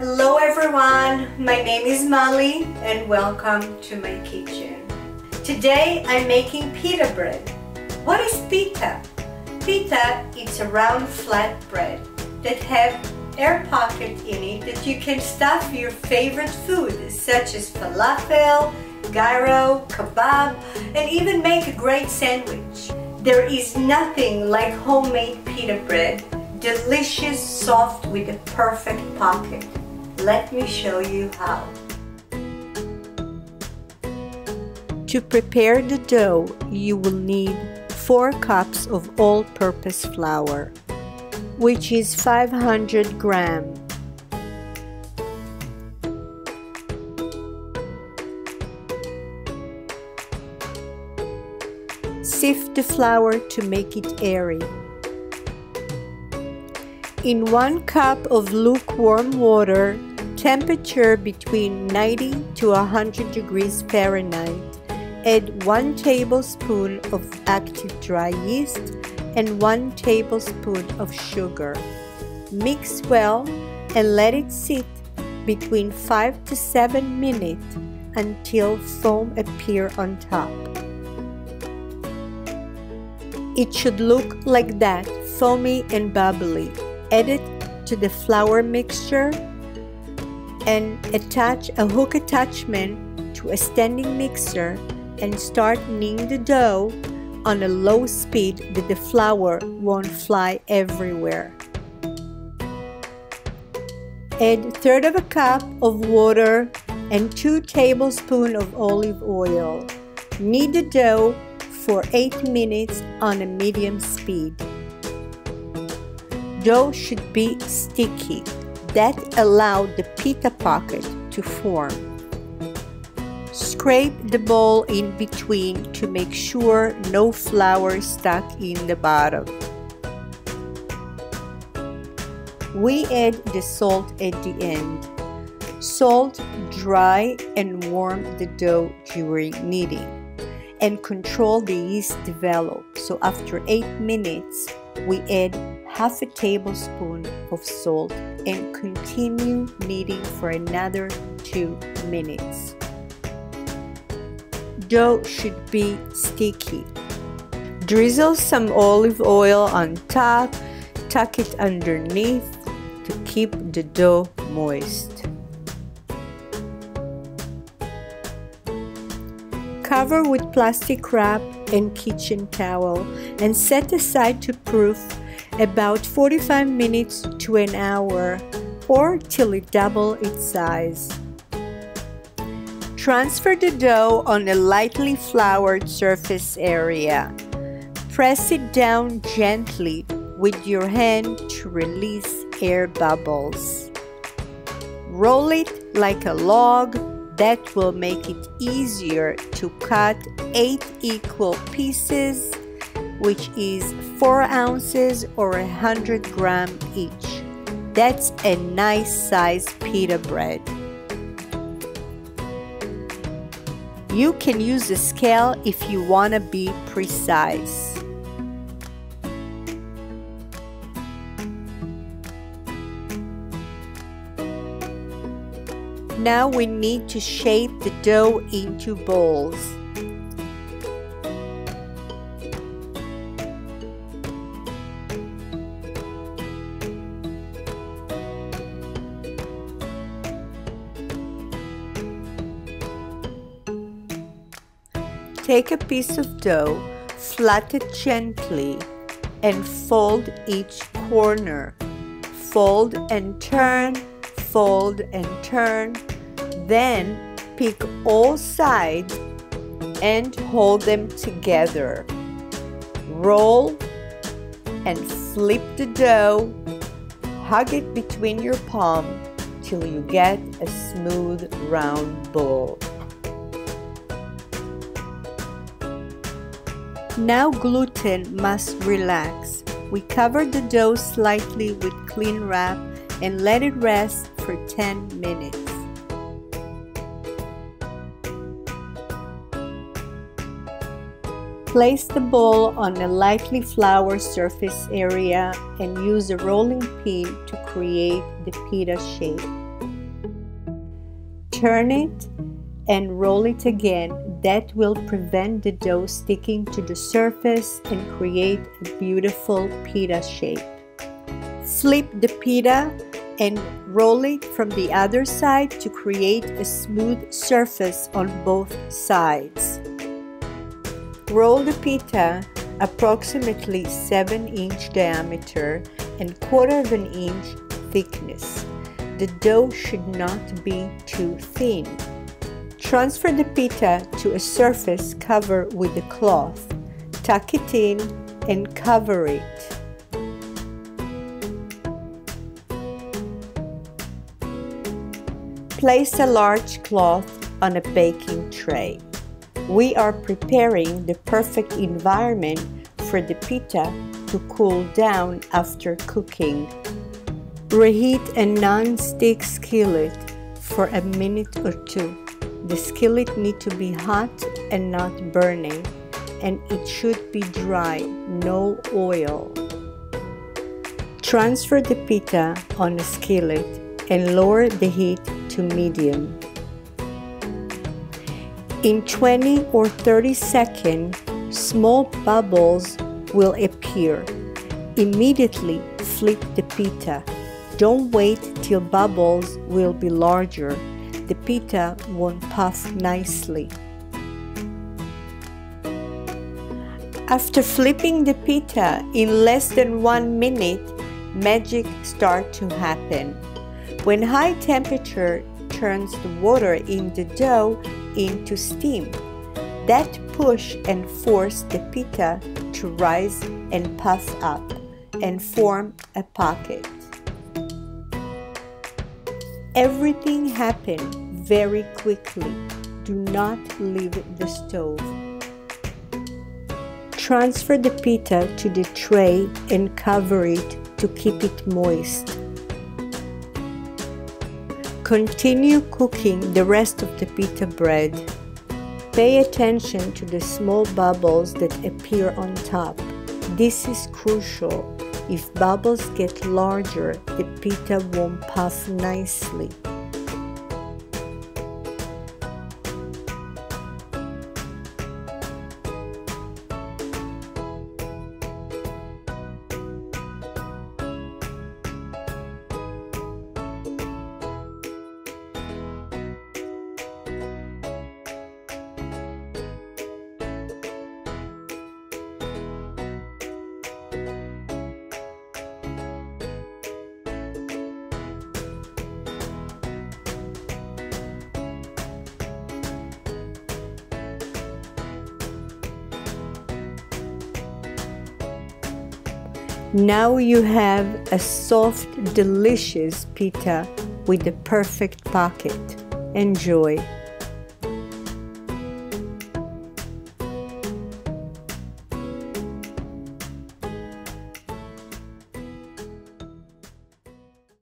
Hello everyone, my name is Molly and welcome to my kitchen. Today I'm making pita bread. What is pita? Pita is a round flat bread that have air pocket in it that you can stuff your favorite food such as falafel, gyro, kebab, and even make a great sandwich. There is nothing like homemade pita bread, delicious, soft with a perfect pocket. Let me show you how. To prepare the dough, you will need 4 cups of all-purpose flour, which is 500 grams. Sift the flour to make it airy. In 1 cup of lukewarm water, temperature between 90 to 100 degrees Fahrenheit, add 1 tablespoon of active dry yeast and 1 tablespoon of sugar. Mix well and let it sit between 5 to 7 minutes until foam appears on top. It should look like that, foamy and bubbly. Add it to the flour mixture and attach a hook attachment to a standing mixer and start kneading the dough on a low speed that the flour won't fly everywhere. Add 1/3 of a cup of water and 2 tablespoons of olive oil. Knead the dough for 8 minutes on a medium speed. Dough should be sticky. That allows the pita pocket to form. Scrape the bowl in between to make sure no flour stuck in the bottom. We add the salt at the end. Salt, dry, and warm the dough during kneading, and control the yeast develop. So after 8 minutes, we add 1/2 tablespoon of salt and continue kneading for another 2 minutes. Dough should be sticky. Drizzle some olive oil on top, tuck it underneath to keep the dough moist. Cover with plastic wrap and kitchen towel and set aside to proof about 45 minutes to an hour or till it doubles its size. Transfer the dough on a lightly floured surface area. Press it down gently with your hand to release air bubbles. Roll it like a log. That will make it easier to cut 8 equal pieces, which is 4 ounces or 100 grams each. That's a nice size pita bread. You can use a scale if you want to be precise. Now we need to shape the dough into balls. Take a piece of dough, flatten it gently, and fold each corner. Fold and turn, fold and turn. Then pick all sides and hold them together. Roll and flip the dough. Hug it between your palms till you get a smooth round ball. Now gluten must relax. We cover the dough slightly with cling wrap and let it rest for 10 minutes. Place the bowl on a lightly floured surface area and use a rolling pin to create the pita shape. Turn it and roll it again. That will prevent the dough sticking to the surface and create a beautiful pita shape. Flip the pita and roll it from the other side to create a smooth surface on both sides. Roll the pita approximately 7-inch diameter and 1/4 inch thickness. The dough should not be too thin. Transfer the pita to a surface covered with a cloth. Tuck it in and cover it. Place a large cloth on a baking tray. We are preparing the perfect environment for the pita to cool down after cooking. Reheat a non-stick skillet for a minute or 2. The skillet needs to be hot and not burning, and it should be dry, no oil. Transfer the pita on a skillet and lower the heat to medium. In 20 or 30 seconds, small bubbles will appear. Immediately flip the pita. Don't wait till bubbles will be larger. The pita won't puff nicely. After flipping the pita, in less than 1 minute, magic starts to happen. When high temperature turns the water in the dough into steam, that push and force the pita to rise and puff up and form a pocket. Everything happened very quickly. Do not leave the stove. Transfer the pita to the tray and cover it to keep it moist. Continue cooking the rest of the pita bread. Pay attention to the small bubbles that appear on top. This is crucial. If bubbles get larger, the pita won't puff nicely. Now you have a soft, delicious pita with the perfect pocket. Enjoy!